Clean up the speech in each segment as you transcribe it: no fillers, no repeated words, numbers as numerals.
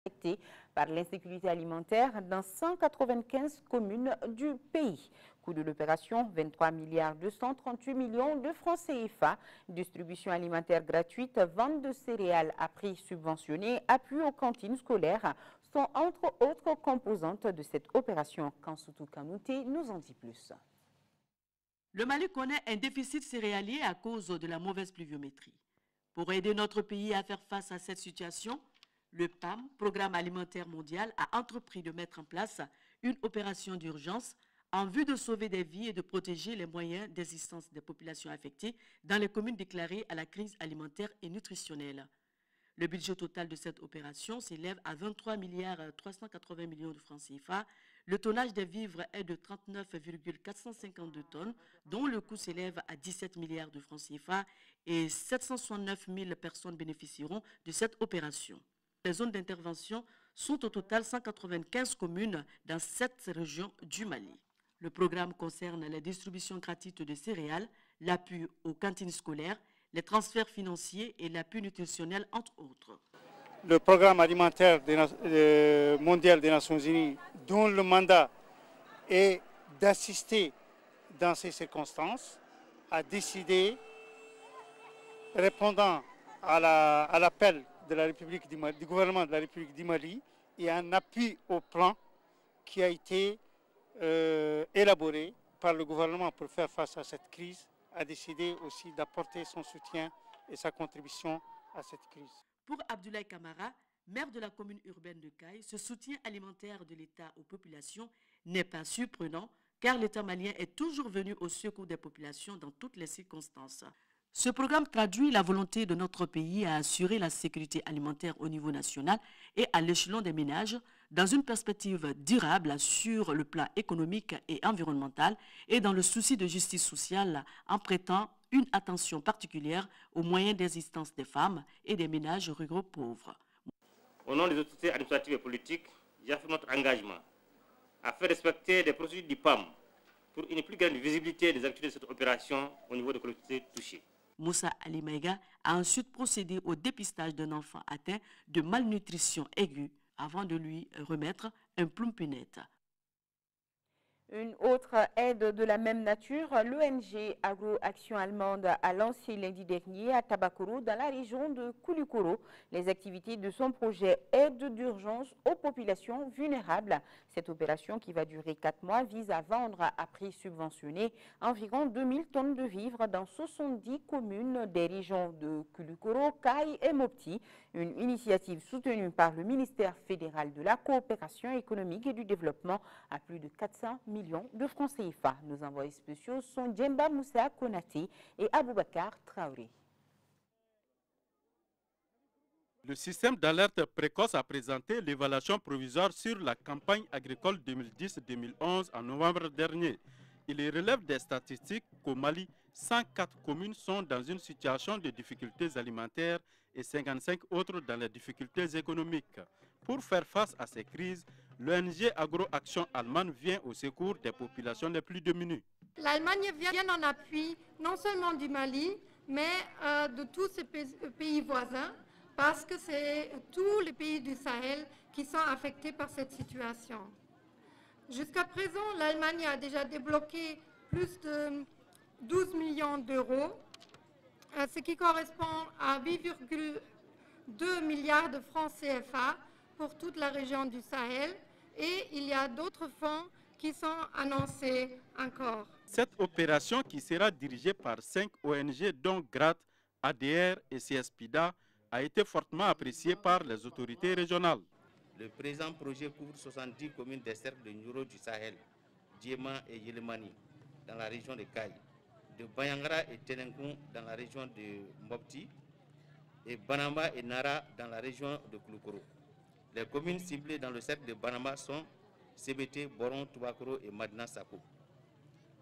affectés par l'insécurité alimentaire dans 195 communes du pays. Coût de l'opération, 23 milliards 238 millions de francs CFA. Distribution alimentaire gratuite, vente de céréales à prix subventionné, appui aux cantines scolaires sont entre autres composantes de cette opération. Kansoutou Kanouté nous en dit plus. Le Mali connaît un déficit céréalier à cause de la mauvaise pluviométrie. Pour aider notre pays à faire face à cette situation, le PAM, Programme alimentaire mondial, a entrepris de mettre en place une opération d'urgence en vue de sauver des vies et de protéger les moyens d'existence des populations affectées dans les communes déclarées à la crise alimentaire et nutritionnelle. Le budget total de cette opération s'élève à 23 milliards 380 millions de francs CFA. Le tonnage des vivres est de 39,452 tonnes, dont le coût s'élève à 17 milliards de francs CFA et 769 000 personnes bénéficieront de cette opération. Les zones d'intervention sont au total 195 communes dans 7 régions du Mali. Le programme concerne la distribution gratuite de céréales, l'appui aux cantines scolaires, les transferts financiers et l'appui nutritionnel, entre autres. Le programme alimentaire mondial des Nations Unies, dont le mandat est d'assister dans ces circonstances, a décidé, répondant à l'appel de la République du gouvernement de la République du Mali et un appui au plan qui a été élaboré par le gouvernement pour faire face à cette crise, a décidé aussi d'apporter son soutien et sa contribution à cette crise. Pour Abdoulaye Kamara, maire de la commune urbaine de Caille, ce soutien alimentaire de l'État aux populations n'est pas surprenant car l'État malien est toujours venu au secours des populations dans toutes les circonstances. Ce programme traduit la volonté de notre pays à assurer la sécurité alimentaire au niveau national et à l'échelon des ménages dans une perspective durable sur le plan économique et environnemental et dans le souci de justice sociale en prêtant une attention particulière aux moyens d'existence des femmes et des ménages ruraux pauvres. Au nom des autorités administratives et politiques, j'affirme notre engagement à faire respecter les procédures du PAM pour une plus grande visibilité des activités de cette opération au niveau des collectivités touchées. Moussa Ali Maïga a ensuite procédé au dépistage d'un enfant atteint de malnutrition aiguë avant de lui remettre un plumpinette. Une autre aide de la même nature, l'ONG Agro-Action Allemande a lancé lundi dernier à Tabakoro, dans la région de Koulikoro, les activités de son projet Aide d'urgence aux populations vulnérables. Cette opération, qui va durer 4 mois, vise à vendre à prix subventionné environ 2000 tonnes de vivres dans 70 communes des régions de Koulikoro, Caille et Mopti. Une initiative soutenue par le ministère fédéral de la coopération économique et du développement à plus de 400 millions de francs CFA. Nos envoyés spéciaux sont Djemba Moussa Konate et Aboubakar Traoré. Le système d'alerte précoce a présenté l'évaluation provisoire sur la campagne agricole 2010-2011 en novembre dernier. Il relève des statistiques qu'au Mali, 104 communes sont dans une situation de difficultés alimentaires et 55 autres dans les difficultés économiques. Pour faire face à ces crises, l'ONG Agro-Action Allemande vient au secours des populations les plus démunies. L'Allemagne vient en appui non seulement du Mali, mais de tous ces pays voisins, parce que c'est tous les pays du Sahel qui sont affectés par cette situation. Jusqu'à présent, l'Allemagne a déjà débloqué plus de 12 millions d'euros, ce qui correspond à 8,2 milliards de francs CFA pour toute la région du Sahel, et il y a d'autres fonds qui sont annoncés encore. Cette opération, qui sera dirigée par 5 ONG dont GRAT, ADR et CSPIDA, a été fortement appréciée par les autorités régionales. Le présent projet couvre 70 communes des cercles de Nioro du Sahel, Djema et Yelemani dans la région de Caille, de Bayangara et Telenkoun dans la région de Mopti, et Banamba et Nara dans la région de Koulikoro. Les communes ciblées dans le cercle de Banamba sont CBT, Boron, Toubakoro et Madina Sako.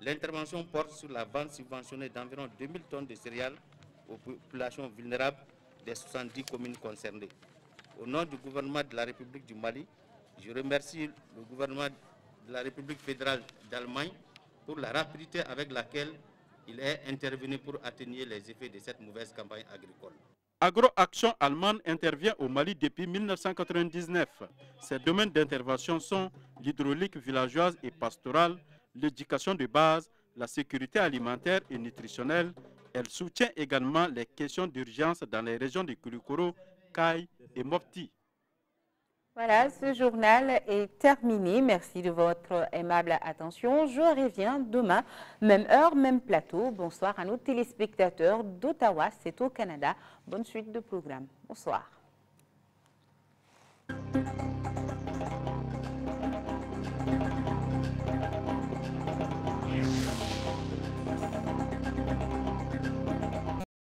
L'intervention porte sur la vente subventionnée d'environ 2000 tonnes de céréales aux populations vulnérables des 70 communes concernées. Au nom du gouvernement de la République du Mali, je remercie le gouvernement de la République fédérale d'Allemagne pour la rapidité avec laquelle il est intervenu pour atténuer les effets de cette mauvaise campagne agricole. Agro-Action allemande intervient au Mali depuis 1999. Ses domaines d'intervention sont l'hydraulique villageoise et pastorale, l'éducation de base, la sécurité alimentaire et nutritionnelle. Elle soutient également les questions d'urgence dans les régions de Koulikoro, Kaï et Mopti. Voilà, ce journal est terminé. Merci de votre aimable attention. Je reviens demain, même heure, même plateau. Bonsoir à nos téléspectateurs d'Ottawa, c'est au Canada. Bonne suite de programme. Bonsoir.